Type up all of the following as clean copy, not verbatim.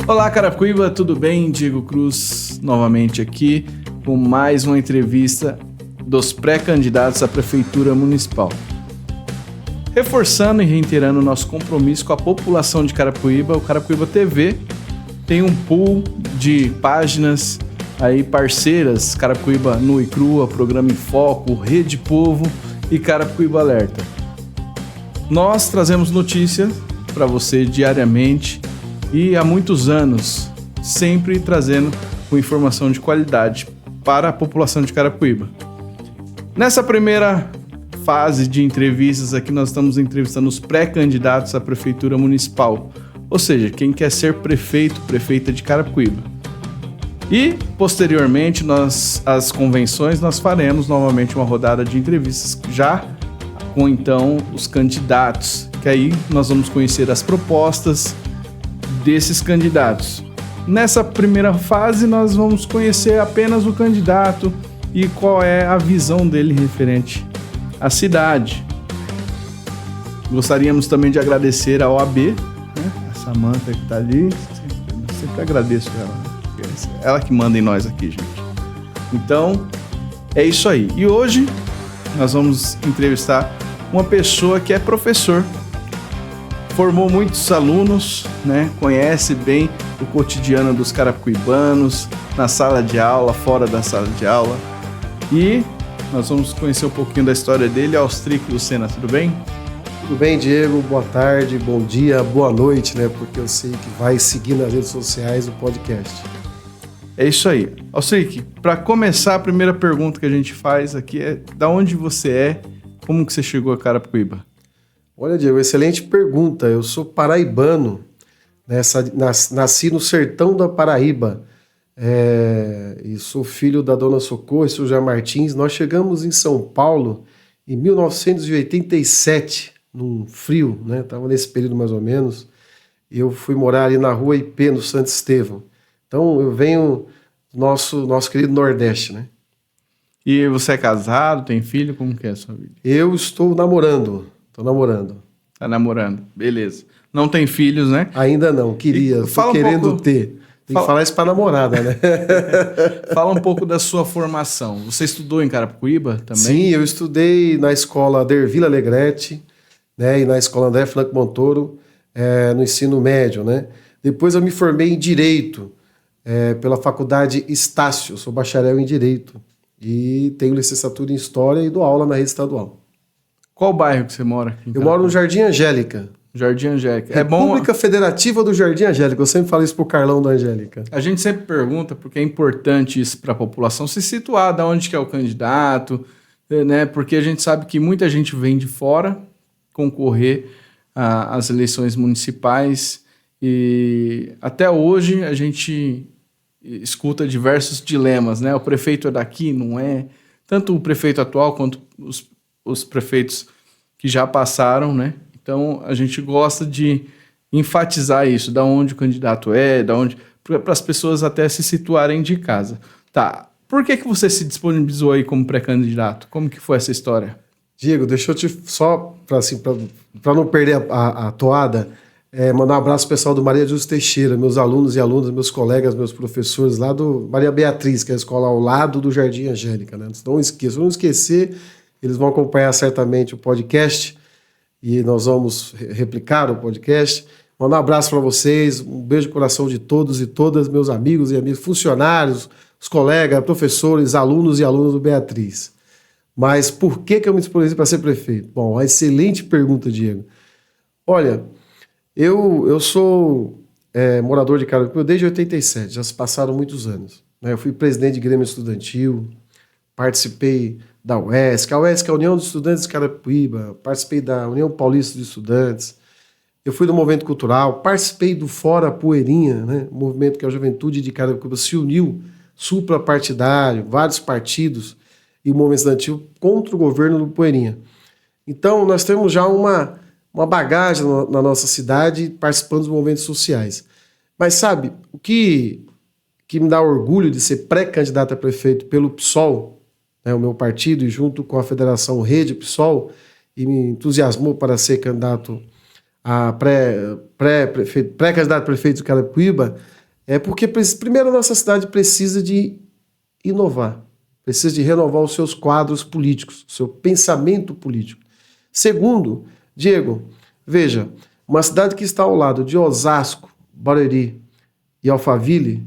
Olá, Carapicuíba, tudo bem? Diego Cruz novamente aqui com mais uma entrevista dos pré-candidatos à Prefeitura Municipal. Reforçando e reiterando o nosso compromisso com a população de Carapicuíba, o Carapicuíba TV tem um pool de páginas aí parceiras, Carapicuíba Nua e Crua, Programa em Foco, Rede Povo e Carapicuíba Alerta. Nós trazemos notícias para você diariamente e há muitos anos, sempre trazendo com informação de qualidade para a população de Carapicuíba. Nessa primeira fase de entrevistas aqui, nós estamos entrevistando os pré-candidatos à Prefeitura Municipal, ou seja, quem quer ser prefeito, prefeita de Carapicuíba. E, posteriormente, as convenções, nós faremos novamente uma rodada de entrevistas, já com, então, os candidatos, que aí nós vamos conhecer as propostas desses candidatos. Nessa primeira fase, nós vamos conhecer apenas o candidato e qual é a visão dele referente à cidade. Gostaríamos também de agradecer à OAB, né? A Samanta que está ali, eu sempre agradeço ela, né? Ela que manda em nós aqui, gente. Então, é isso aí. E hoje nós vamos entrevistar uma pessoa que é professor, formou muitos alunos, né? Conhece bem o cotidiano dos carapicuibanos, na sala de aula, fora da sala de aula. E nós vamos conhecer um pouquinho da história dele. Austric Lucena, tudo bem? Tudo bem, Diego? Boa tarde, bom dia, boa noite, né? Porque eu sei que vai seguir nas redes sociais o podcast. É isso aí. Austric, para começar, a primeira pergunta que a gente faz aqui é: da onde você é? Como que você chegou a Carapicuíba? Olha, Diego, excelente pergunta. Eu sou paraibano, né? Nasci no sertão da Paraíba, e sou filho da dona Socorro e seu José Martins. Nós chegamos em São Paulo em 1987, num frio, né? Estava nesse período mais ou menos. Eu fui morar ali na rua IP, no Santo Estevão. Então eu venho do nosso querido Nordeste, né? E você é casado, tem filho? Como que é a sua vida? Eu estou namorando. Tô namorando. Tá namorando, beleza. Não tem filhos, né? Ainda não, queria. Tô querendo ter. Tem que falar isso pra namorada, né? Fala um pouco da sua formação. Você estudou em Carapicuíba também? Sim, eu estudei na escola Dervila Alegrete, né? E na escola André Franco Montoro, no ensino médio, né? Depois eu me formei em Direito, pela Faculdade Estácio. Eu sou bacharel em Direito. E tenho licenciatura em História e dou aula na rede estadual. Qual bairro que você mora? Eu moro no Jardim Angélica. Jardim Angélica. República Federativa do Jardim Angélica. Eu sempre falo isso pro Carlão da Angélica. A gente sempre pergunta, porque é importante isso para a população se situar, de onde que é o candidato, né? Porque a gente sabe que muita gente vem de fora concorrer às eleições municipais e até hoje a gente escuta diversos dilemas, né? O prefeito é daqui, não é? Tanto o prefeito atual quanto os prefeitos que já passaram, né? Então, a gente gosta de enfatizar isso, da onde o candidato é, para as pessoas até se situarem de casa. Tá, por que você se disponibilizou aí como pré-candidato? Como que foi essa história? Diego, deixa eu te, só para não perder a toada, mandar um abraço pro pessoal do Maria Júlia Teixeira, meus alunos e alunas, meus colegas, meus professores lá do Maria Beatriz, que é a escola ao lado do Jardim Angélica, né? Não esqueça, não esquecer, eles vão acompanhar certamente o podcast e nós vamos replicar o podcast. Mandar um abraço para vocês, um beijo no coração de todos e todas, meus amigos e amigos, funcionários, os colegas, professores, alunos e alunas do Beatriz. Mas por que eu me disponibilizei para ser prefeito? Bom, uma excelente pergunta, Diego. Olha, eu sou morador de Carapicuíba desde 87, já se passaram muitos anos, né? Eu fui presidente de Grêmio Estudantil, participei da UESC, a UESC é a União dos Estudantes de Carapicuíba, participei da União Paulista de Estudantes, eu fui do movimento cultural, participei do Fora Poeirinha, né? O movimento que a juventude de Carapicuíba se uniu, suprapartidário, vários partidos e o movimento estudantil contra o governo do Poeirinha. Então, nós temos já uma bagagem na nossa cidade participando dos movimentos sociais. Mas sabe, o que me dá orgulho de ser pré-candidato a prefeito pelo PSOL, né, o meu partido, e junto com a Federação Rede PSOL, e me entusiasmou para ser candidato a pré-candidato a prefeito de Carapicuíba, é porque, primeiro, a nossa cidade precisa de inovar, precisa de renovar os seus quadros políticos, o seu pensamento político. Segundo, Diego, veja, uma cidade que está ao lado de Osasco, Barueri e Alphaville,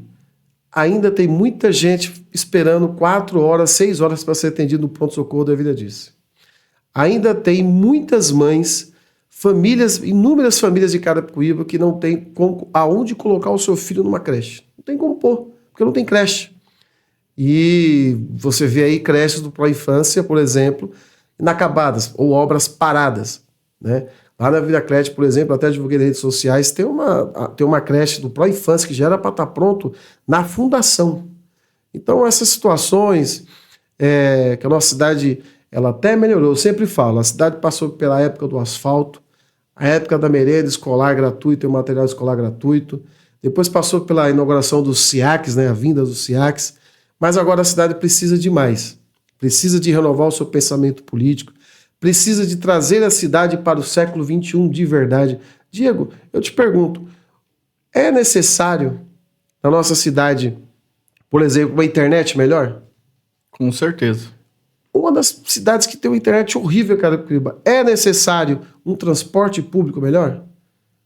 ainda tem muita gente esperando 4 horas, 6 horas para ser atendido no pronto-socorro da Vila Dice. Ainda tem muitas mães, famílias, inúmeras famílias de Carapicuíba que não tem aonde colocar o seu filho numa creche. Não tem como pôr, porque não tem creche. E você vê aí creches do Pró-Infância, por exemplo, inacabadas ou obras paradas, né? Lá na Vila Clete, por exemplo, até divulguei nas redes sociais, tem uma creche do Pró-Infância que já era para estar pronto na fundação. Então, essas situações que a nossa cidade ela até melhorou. Eu sempre falo, a cidade passou pela época do asfalto, a época da merenda escolar gratuita e o material escolar gratuito, depois passou pela inauguração dos SIACs, né, a vinda dos SIACs, mas agora a cidade precisa de mais. Precisa de renovar o seu pensamento político, precisa de trazer a cidade para o século XXI de verdade. Diego, eu te pergunto, é necessário na nossa cidade, por exemplo, uma internet melhor? Com certeza. Uma das cidades que tem uma internet horrível, Carapicuíba. É necessário um transporte público melhor?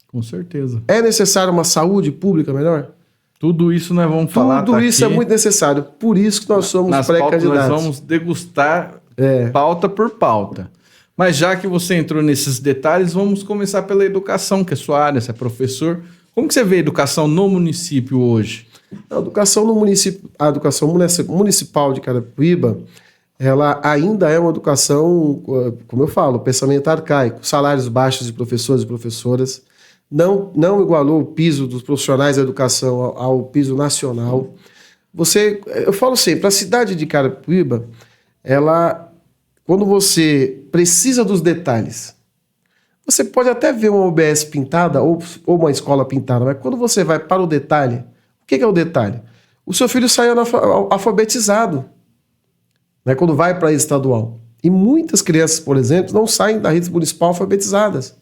Com certeza. É necessário uma saúde pública melhor? Tudo isso nós vamos falar. Tudo isso aqui é muito necessário. Por isso que nós somos pré-candidatos. Nós vamos degustar pauta por pauta. Mas já que você entrou nesses detalhes, vamos começar pela educação, que é sua área, você é professor. Como que você vê a educação no município hoje? A educação no município, a educação municipal de Carapicuíba, ela ainda é uma educação, como eu falo, pensamento arcaico, salários baixos de professores e professoras, não igualou o piso dos profissionais da educação ao piso nacional. Eu falo sempre, a cidade de Carapicuíba, quando você precisa dos detalhes, você pode até ver uma UBS pintada ou uma escola pintada, mas quando você vai para o detalhe, o que é o detalhe? O seu filho sai alfabetizado, né, quando vai para a rede estadual. E muitas crianças, por exemplo, não saem da rede municipal alfabetizadas.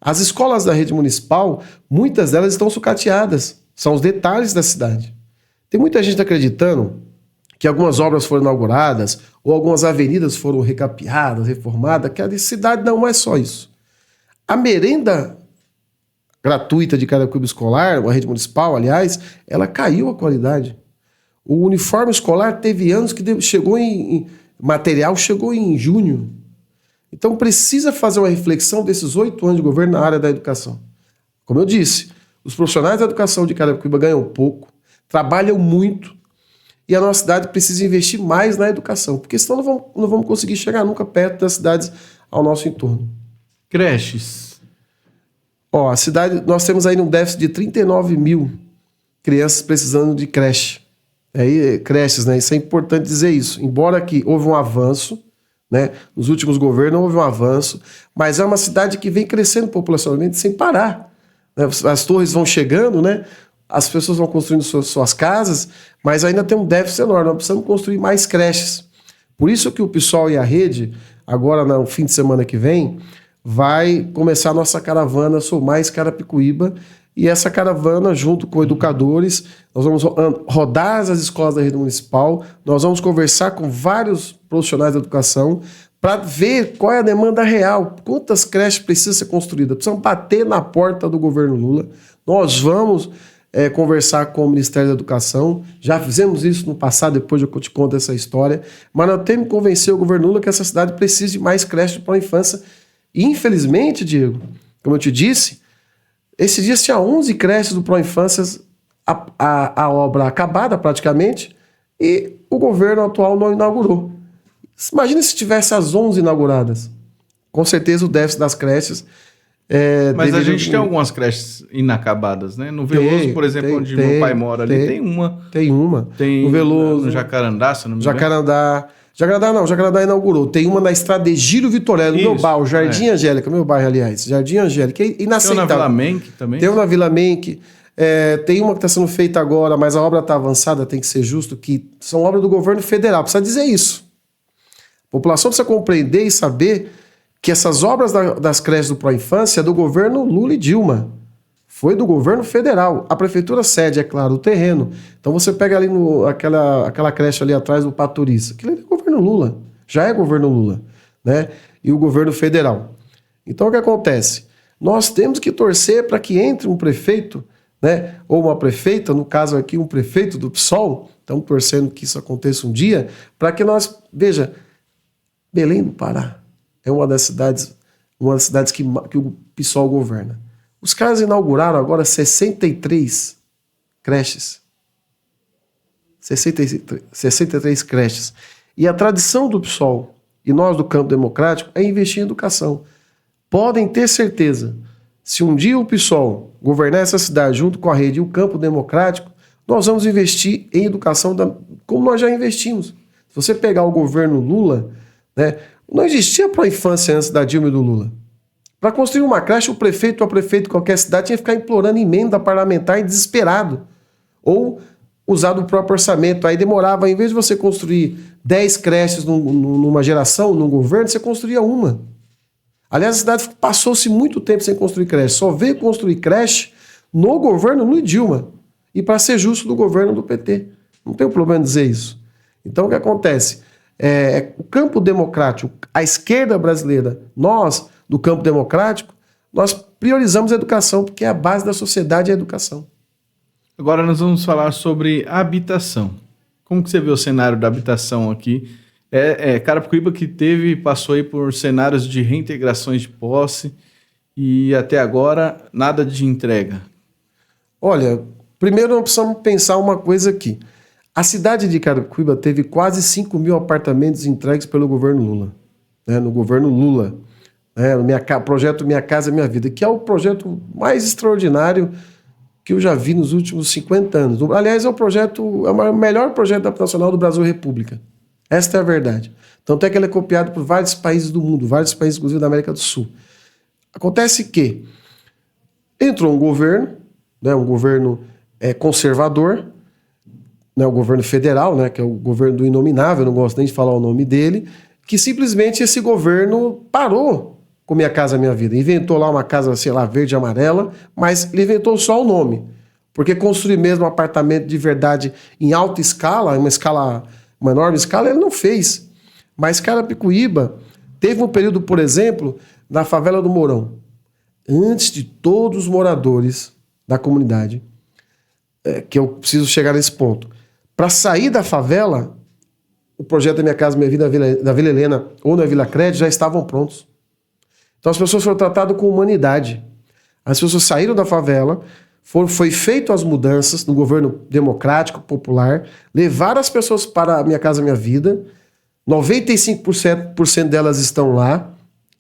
As escolas da rede municipal, muitas delas estão sucateadas. São os detalhes da cidade. Tem muita gente acreditando que algumas obras foram inauguradas ou algumas avenidas foram recapeadas, reformadas, que a cidade não é só isso. A merenda gratuita de Carapicuíba escolar, a rede municipal, aliás, ela caiu a qualidade. O uniforme escolar teve anos que material chegou em junho. Então precisa fazer uma reflexão desses 8 anos de governo na área da educação. Como eu disse, os profissionais da educação de Carapicuíba ganham pouco, trabalham muito, e a nossa cidade precisa investir mais na educação, porque senão não vamos conseguir chegar nunca perto das cidades ao nosso entorno. Creches. A cidade, nós temos aí um déficit de 39 mil crianças precisando de creche. Creches, né? Isso é importante dizer isso. Embora que houve um avanço, né? Nos últimos governos houve um avanço, mas é uma cidade que vem crescendo populacionalmente sem parar, né? As torres vão chegando, né? As pessoas vão construindo suas casas, mas ainda tem um déficit enorme. Nós precisamos construir mais creches. Por isso que o PSOL e a rede, agora no fim de semana que vem, vai começar a nossa caravana Sou Mais Carapicuíba. E essa caravana, junto com educadores, nós vamos rodar as escolas da rede municipal, nós vamos conversar com vários profissionais da educação para ver qual é a demanda real, quantas creches precisam ser construídas. Precisamos bater na porta do governo Lula. Nós vamos conversar com o Ministério da Educação. Já fizemos isso no passado, depois eu te conto essa história. Mas nós temos que convencer o governo Lula que essa cidade precisa de mais creches para a infância. E, infelizmente, Diego, como eu te disse, esses dias tinha 11 creches do Pró-Infância, a obra acabada praticamente, e o governo atual não inaugurou. Imagina se tivesse as 11 inauguradas. Com certeza o déficit das creches... Mas a gente tem algumas creches inacabadas, né? No Veloso, por exemplo, onde meu pai mora ali, tem uma. Tem uma. Tem no Veloso. No Jacarandá, se não me engano. Jacarandá inaugurou. Tem uma na estrada de Giro Vitorello, no meu bairro, Jardim Angélica, meu bairro, aliás. Jardim Angélica, é inaceitável. Tem uma na Vila Menck também. Tem uma na Vila Menck. Tem uma que está sendo feita agora, mas a obra está avançada, tem que ser justo, que são obras do governo federal. Precisa dizer isso. A população precisa compreender e saber que essas obras das creches do Pró-Infância é do governo Lula e Dilma. Foi do governo federal. A prefeitura cede, é claro, o terreno. Então você pega ali aquela creche ali atrás do Paturiça. Aquilo ali é governo Lula. Já é governo Lula, né? E o governo federal. Então o que acontece? Nós temos que torcer para que entre um prefeito, né? Ou uma prefeita, no caso aqui um prefeito do PSOL, estamos torcendo que isso aconteça um dia, para que nós... Veja, Belém do Pará é uma das cidades que o PSOL governa. Os caras inauguraram agora 63 creches. 63 creches. E a tradição do PSOL e nós do Campo Democrático é investir em educação. Podem ter certeza, se um dia o PSOL governar essa cidade junto com a rede e o Campo Democrático, nós vamos investir em educação como nós já investimos. Se você pegar o governo Lula, né, não existia pró-infância antes da Dilma e do Lula. Para construir uma creche, o prefeito ou a prefeita de qualquer cidade tinha que ficar implorando emenda parlamentar e desesperado. Ou usar do próprio orçamento. Aí demorava, em vez de você construir 10 creches numa geração, num governo, você construía uma. Aliás, a cidade passou-se muito tempo sem construir creche. Só veio construir creche no governo Lula e Dilma. E, para ser justo, do governo do PT. Não tem problema dizer isso. Então, o que acontece? O campo democrático, a esquerda brasileira, nós, do campo democrático, nós priorizamos a educação, porque a base da sociedade é a educação. Agora nós vamos falar sobre habitação. Como que você vê o cenário da habitação aqui? Carapicuíba que passou aí por cenários de reintegrações de posse e até agora nada de entrega. Olha, primeiro nós precisamos pensar uma coisa aqui. A cidade de Carapicuíba teve quase 5 mil apartamentos entregues pelo governo Lula. Né, no governo Lula. Projeto Minha Casa Minha Vida, que é o projeto mais extraordinário que eu já vi nos últimos 50 anos. Aliás, é o melhor projeto habitacional do Brasil República. Esta é a verdade. Tanto é que ele é copiado por vários países do mundo, vários países, inclusive da América do Sul. Acontece que entrou um governo, né, um governo conservador, né, o governo federal, né, que é o governo do inominável, não gosto nem de falar o nome dele, que simplesmente esse governo parou com Minha Casa Minha Vida. Inventou lá uma casa, sei lá, verde e amarela, mas ele inventou só o nome. Porque construir mesmo um apartamento de verdade em alta escala, uma enorme escala, ele não fez. Mas Carapicuíba teve um período, por exemplo, na favela do Mourão, antes de todos os moradores da comunidade, que eu preciso chegar nesse ponto. Para sair da favela, o projeto da Minha Casa Minha Vida da Vila Helena ou na Vila Crédito já estavam prontos. Então as pessoas foram tratadas com humanidade. As pessoas saíram da favela, foi feito as mudanças no governo democrático, popular, levaram as pessoas para a Minha Casa Minha Vida, 95% delas estão lá.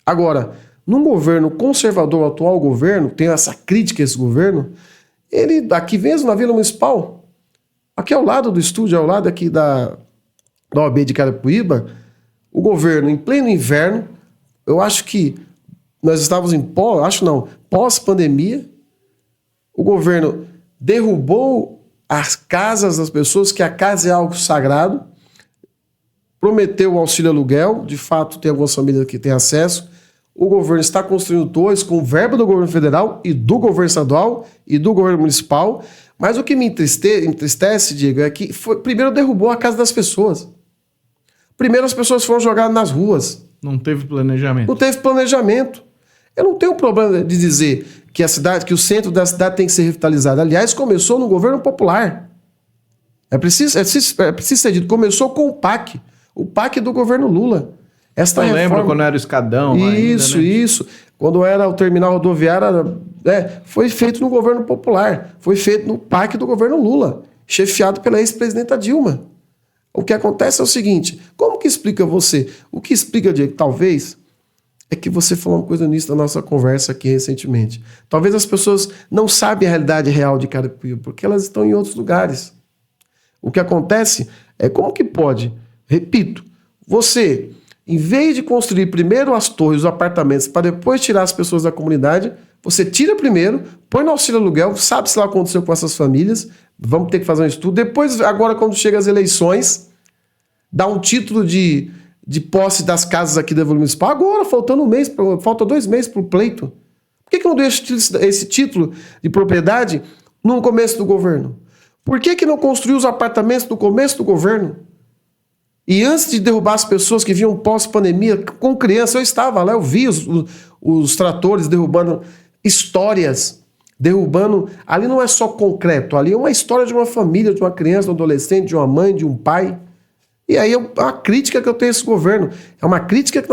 Agora, num governo conservador, o atual governo, tem essa crítica a esse governo, ele, aqui mesmo na Vila Municipal, aqui ao lado do estúdio, ao lado aqui da OAB de Carapicuíba, o governo, em pleno inverno, eu acho que nós estávamos pós-pandemia, o governo derrubou as casas das pessoas, que a casa é algo sagrado, prometeu o auxílio aluguel, de fato tem algumas famílias que têm acesso, o governo está construindo torres com verba do governo federal e do governo estadual e do governo municipal, mas o que me entristece, Diego, é que primeiro derrubou a casa das pessoas. Primeiro as pessoas foram jogadas nas ruas. Não teve planejamento. Não teve planejamento. Eu não tenho problema de dizer que que o centro da cidade tem que ser revitalizado. Aliás, começou no governo popular. É preciso ser dito. Começou com o PAC do governo Lula. Eu lembro quando era o Escadão. Isso, ainda, né? Isso. Quando era o terminal rodoviário, foi feito no governo popular. Foi feito no PAC do governo Lula, chefiado pela ex-presidenta Dilma. O que acontece é o seguinte, como que explica você? O que explica, Diego, talvez, é que você falou uma coisa nisso na nossa conversa aqui recentemente. Talvez as pessoas não sabem a realidade real de Carapicuíba, porque elas estão em outros lugares. O que acontece é como que pode, repito, você, em vez de construir primeiro as torres, os apartamentos, para depois tirar as pessoas da comunidade, você tira primeiro, põe no auxílio aluguel, sabe-se lá o que aconteceu com essas famílias, vamos ter que fazer um estudo. Depois, agora, quando chega as eleições, dá um título de de posse das casas aqui da Vila Municipal. Agora, falta 2 meses para o pleito. Por que não deu esse título de propriedade no começo do governo? Por que não construiu os apartamentos no começo do governo? E antes de derrubar as pessoas que vinham pós-pandemia, com criança, eu estava lá, eu vi os tratores derrubando histórias, derrubando... Ali não é só concreto, ali é uma história de uma família, de uma criança, de um adolescente, de uma mãe, de um pai. E aí é uma crítica que eu tenho a esse governo. É uma crítica que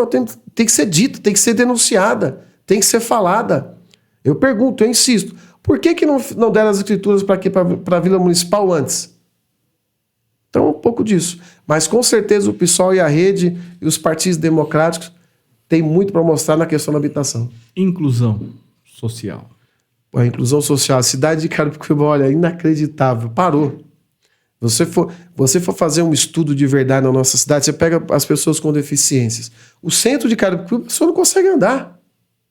tem que ser dita, tem que ser denunciada, tem que ser falada. Eu pergunto, eu insisto, por que não deram as escrituras para a Vila Municipal antes? Então, um pouco disso. Mas, com certeza, o PSOL e a Rede e os partidos democráticos têm muito para mostrar na questão da habitação. Inclusão social. A inclusão social. A cidade de Carapicuíba, olha, inacreditável. Parou. Você for fazer um estudo de verdade na nossa cidade, você pega as pessoas com deficiências. O centro de Carapicuíba, a pessoa não consegue andar.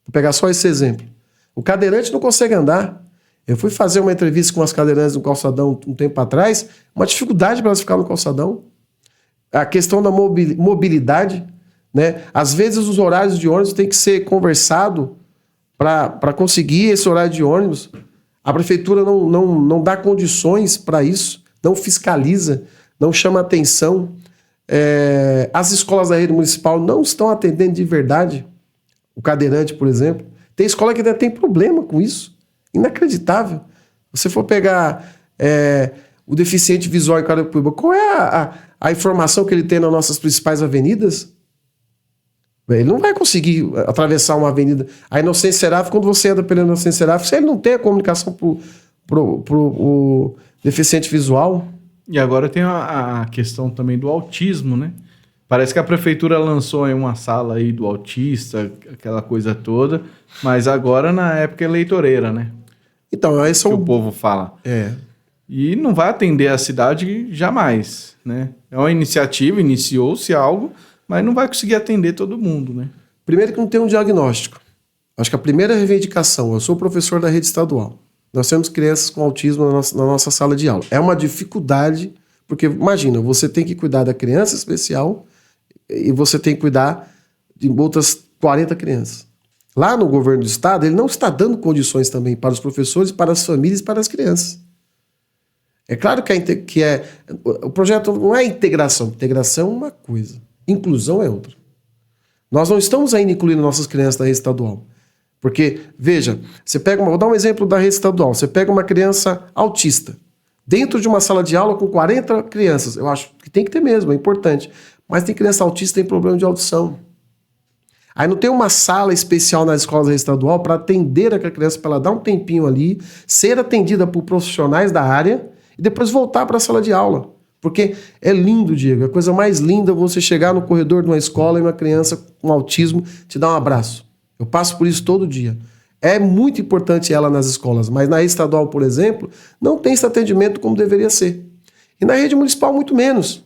Vou pegar só esse exemplo. O cadeirante não consegue andar. Eu fui fazer uma entrevista com as cadeirantes no calçadão um tempo atrás, uma dificuldade para elas ficarem no calçadão. A questão da mobilidade, né? Às vezes os horários de ônibus têm que ser conversado para conseguir esse horário de ônibus. A prefeitura não dá condições para isso, não fiscaliza, não chama atenção. As escolas da rede municipal não estão atendendo de verdade o cadeirante, por exemplo. Tem escola que ainda tem problema com isso. Inacreditável. Se for pegar o deficiente visual em Carapicuíba, qual é a informação que ele tem nas nossas principais avenidas? Ele não vai conseguir atravessar uma avenida. A Inocêncio Seráfico, quando você anda pela Inocêncio Seráfico, se ele não tem a comunicação pro deficiente visual. E agora tem a questão também do autismo, né? Parece que a prefeitura lançou aí uma sala aí do autista, aquela coisa toda, mas agora na época eleitoreira, né? Então, esse é o povo fala. E não vai atender a cidade jamais, né? É uma iniciativa, iniciou-se algo, mas não vai conseguir atender todo mundo, né? Primeiro que não tem um diagnóstico. Acho que a primeira reivindicação, eu sou professor da rede estadual. Nós temos crianças com autismo na nossa sala de aula. É uma dificuldade, porque imagina, você tem que cuidar da criança especial e você tem que cuidar de outras 40 crianças. Lá no governo do estado, ele não está dando condições também para os professores, para as famílias e para as crianças. É claro que o projeto não é integração. Integração é uma coisa, inclusão é outra. Nós não estamos ainda incluindo nossas crianças da rede estadual. Porque, veja, vou dar um exemplo da rede estadual. Você pega uma criança autista, dentro de uma sala de aula com 40 crianças. Eu acho que tem que ter mesmo, é importante. Mas tem criança autista que tem problema de audição. Aí não tem uma sala especial nas escolas estadual para atender aquela criança, para ela dar um tempinho ali, ser atendida por profissionais da área e depois voltar para a sala de aula. Porque é lindo, Diego, é a coisa mais linda você chegar no corredor de uma escola e uma criança com autismo te dar um abraço. Eu passo por isso todo dia. É muito importante ela nas escolas, mas na rede estadual, por exemplo, não tem esse atendimento como deveria ser. E na rede municipal, muito menos.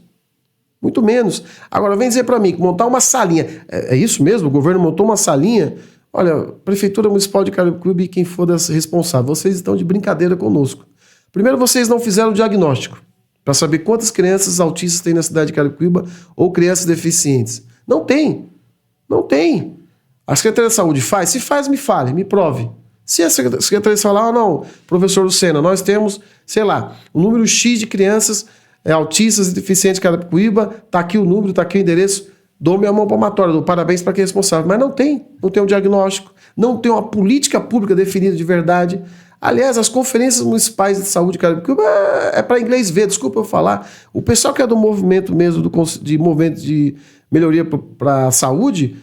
Muito menos. Agora, vem dizer para mim que montar uma salinha... É isso mesmo? O governo montou uma salinha? Olha, Prefeitura Municipal de Carapicuíba e quem for responsável, vocês estão de brincadeira conosco. Primeiro, vocês não fizeram o diagnóstico para saber quantas crianças autistas tem na cidade de Carapicuíba ou crianças deficientes. Não tem. Não tem. A Secretaria de Saúde faz? Se faz, me fale, me prove. Se a Secretaria de Saúde falar, não, professor Lucena, nós temos, sei lá, um número X de crianças autistas e deficientes de Carapicuíba, tá aqui o número, tá aqui o endereço, dou minha mão palmatória, dou parabéns para quem é responsável. Mas não tem um diagnóstico, não tem uma política pública definida de verdade. Aliás, as conferências municipais de saúde de Carapicuíba é para inglês ver, desculpa eu falar. O pessoal que é do movimento mesmo, de movimento de melhoria para a saúde,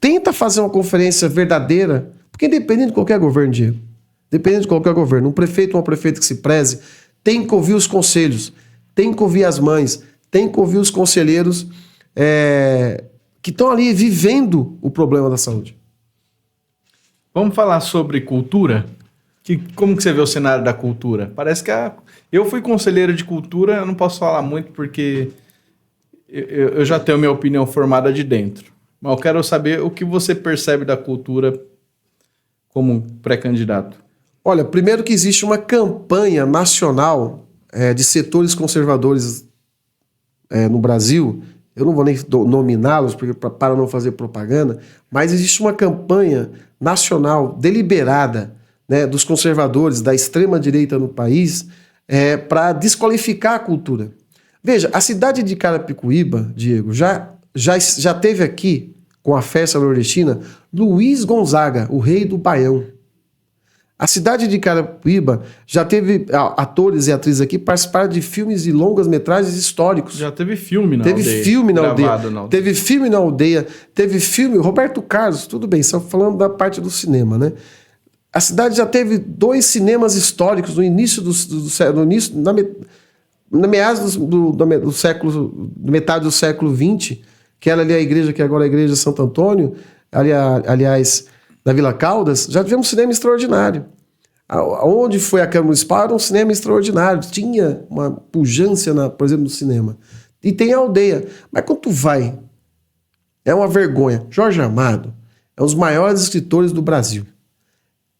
tenta fazer uma conferência verdadeira, porque independente de qualquer governo, Diego, dependendo de qualquer governo, um prefeito ou uma prefeita que se preze, tem que ouvir os conselhos, tem que ouvir as mães, tem que ouvir os conselheiros que estão ali vivendo o problema da saúde. Vamos falar sobre cultura? Como que você vê o cenário da cultura? Parece que eu fui conselheiro de cultura, eu não posso falar muito porque eu já tenho minha opinião formada de dentro. Mas eu quero saber o que você percebe da cultura como pré-candidato. Olha, primeiro que existe uma campanha nacional de setores conservadores no Brasil, eu não vou nem nominá-los para não fazer propaganda, mas existe uma campanha nacional deliberada, né, dos conservadores, da extrema-direita no país, para desqualificar a cultura. Veja, a cidade de Carapicuíba, Diego, já teve aqui, com a festa nordestina, Luiz Gonzaga, o rei do Baião. A cidade de Carapicuíba já teve atores e atrizes aqui participaram de filmes e longas-metragens históricos. Já teve filme na aldeia. Teve filme na aldeia. Teve filme na aldeia. Teve filme... Roberto Carlos, tudo bem, só falando da parte do cinema, né? A cidade já teve 2 cinemas históricos no início na meados do século... metade do século XX, que era ali a igreja, que agora é a Igreja de Santo Antônio, aliás... na Vila Caldas, já tivemos um cinema extraordinário. Onde foi a Câmara Municipal era um cinema extraordinário. Tinha uma pujança, por exemplo, no cinema. E tem a aldeia. Mas quando tu vai, é uma vergonha. Jorge Amado é um dos maiores escritores do Brasil.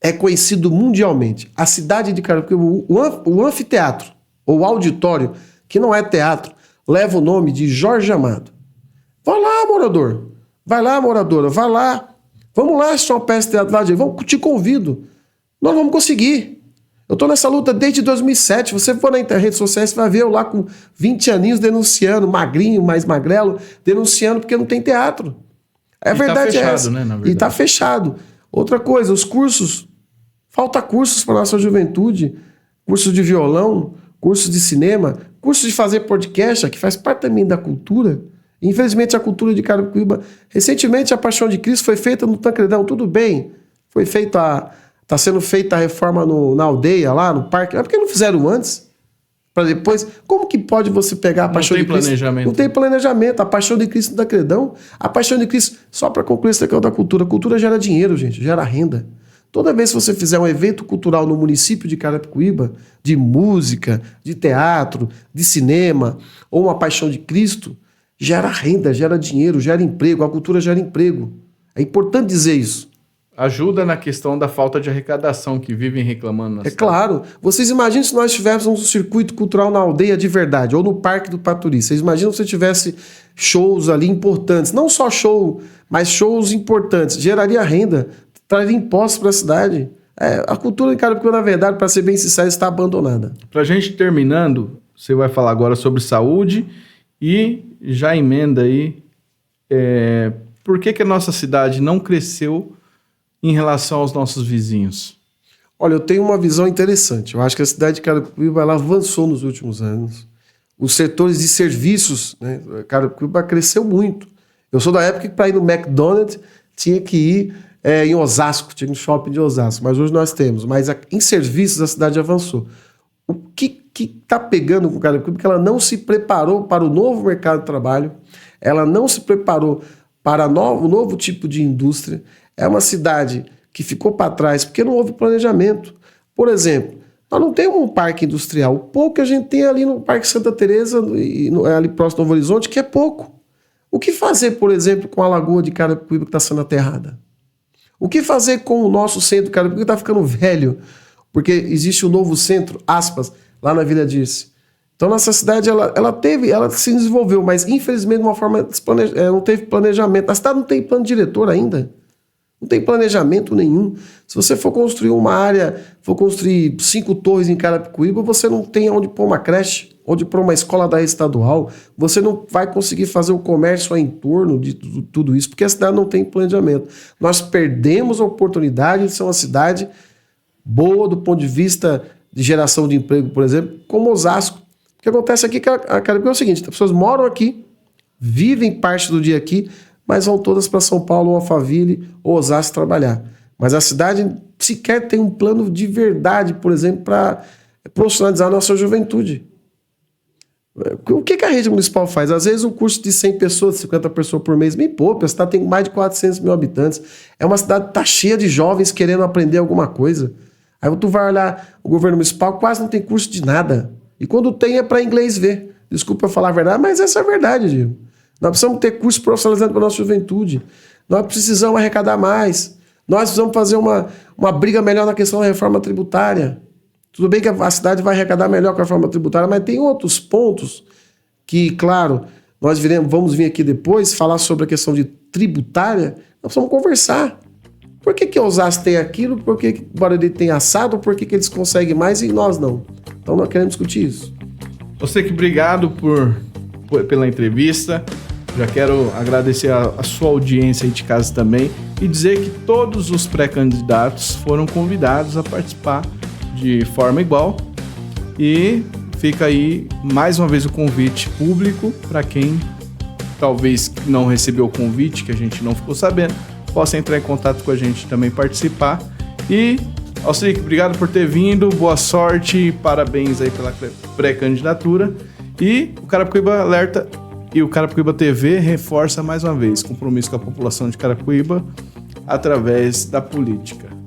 É conhecido mundialmente. A cidade de Carapicuíba, o anfiteatro, ou auditório, que não é teatro, leva o nome de Jorge Amado. Vai lá, morador. Vai lá, moradora. Vai lá. Vamos lá assistir uma peça de teatro lá, Diego. Te convido. Nós vamos conseguir. Eu estou nessa luta desde 2007. Você for na redes sociais, você vai ver eu lá com 20 aninhos denunciando, magrinho, mais magrelo, denunciando porque não tem teatro. A verdade é essa. Né, e está fechado. Outra coisa, os cursos. Falta cursos para a nossa juventude. Cursos de violão, cursos de cinema, cursos de fazer podcast, que faz parte também da cultura. Infelizmente, a cultura de Carapicuíba... Recentemente, a Paixão de Cristo foi feita no Tancredão. Tudo bem. Foi feita... Está sendo feita a reforma na aldeia, lá no parque. Mas por que não fizeram antes? Para depois... Como que pode você pegar a Paixão de Cristo? Não tem planejamento. Não tem planejamento. A Paixão de Cristo no Tancredão. A Paixão de Cristo... Só para concluir essa questão da cultura. A cultura gera dinheiro, gente. Gera renda. Toda vez que você fizer um evento cultural no município de Carapicuíba, de música, de teatro, de cinema, ou uma Paixão de Cristo... gera renda, gera dinheiro, gera emprego. A cultura gera emprego. É importante dizer isso. Ajuda na questão da falta de arrecadação que vivem reclamando. É claro. Vocês imaginam se nós tivéssemos um circuito cultural na aldeia de verdade, ou no Parque do Paturi. Vocês imaginam se tivesse shows ali importantes. Não só show, mas shows importantes. Geraria renda, traria impostos para a cidade. A cultura em Carapicuíba, na verdade, para ser bem sincero, está abandonada. Para a gente terminando, você vai falar agora sobre saúde e já emenda aí, por que a nossa cidade não cresceu em relação aos nossos vizinhos? Olha, eu tenho uma visão interessante. Eu acho que a cidade de Carapicuíba ela avançou nos últimos anos. Os setores de serviços, né? Carapicuíba cresceu muito. Eu sou da época que para ir no McDonald's tinha que ir em Osasco, tinha um shopping de Osasco, mas hoje nós temos. Mas em serviços a cidade avançou. O que está pegando com o Carapicuíba? Porque ela não se preparou para o novo mercado de trabalho, ela não se preparou para o novo tipo de indústria. É uma cidade que ficou para trás porque não houve planejamento. Por exemplo, nós não temos um parque industrial. O pouco que a gente tem ali no Parque Santa Teresa, ali próximo do Novo Horizonte, que é pouco. O que fazer, por exemplo, com a Lagoa de Carapicuíba que está sendo aterrada? O que fazer com o nosso centro de Carapicuíba que está ficando velho? Porque existe um novo centro, aspas, lá na Vila Dirce. Então, nossa cidade, ela se desenvolveu, mas infelizmente de uma forma não teve planejamento. A cidade não tem plano diretor ainda. Não tem planejamento nenhum. Se você for construir uma área, for construir 5 torres em Carapicuíba, você não tem onde pôr uma creche, onde pôr uma escola da rede estadual, você não vai conseguir fazer o comércio em torno de tudo isso, porque a cidade não tem planejamento. Nós perdemos a oportunidade de ser uma cidade boa do ponto de vista de geração de emprego, por exemplo, como Osasco. O que acontece aqui a Carapicuíba é o seguinte, as pessoas moram aqui, vivem parte do dia aqui, mas vão todas para São Paulo, ou Alphaville, ou Osasco trabalhar. Mas a cidade sequer tem um plano de verdade, por exemplo, para profissionalizar a nossa juventude. O que a rede municipal faz? Às vezes um curso de 100 pessoas, 50 pessoas por mês, me poupa, a cidade tem mais de 400 mil habitantes. É uma cidade que está cheia de jovens querendo aprender alguma coisa. Aí tu vai olhar, o governo municipal quase não tem curso de nada. E quando tem é para inglês ver. Desculpa eu falar a verdade, mas essa é a verdade, Diego. Nós precisamos ter curso profissionalizante para a nossa juventude. Nós precisamos arrecadar mais. Nós precisamos fazer uma briga melhor na questão da reforma tributária. Tudo bem que a cidade vai arrecadar melhor com a reforma tributária, mas tem outros pontos que, claro, Vamos vir aqui depois falar sobre a questão de tributária. Nós vamos conversar. Por que Osasco tem aquilo? Por que Barueri tem assado? Por que eles conseguem mais e nós não? Então nós queremos discutir isso. Você que obrigado pela entrevista. Já quero agradecer a sua audiência aí de casa também e dizer que todos os pré-candidatos foram convidados a participar de forma igual. E fica aí mais uma vez o convite público para quem talvez não recebeu o convite, que a gente não ficou sabendo, possa entrar em contato com a gente e também participar. E, Alciric, obrigado por ter vindo, boa sorte e parabéns aí pela pré-candidatura. E o Carapicuíba Alerta e o Carapicuíba TV reforça mais uma vez compromisso com a população de Carapicuíba através da política.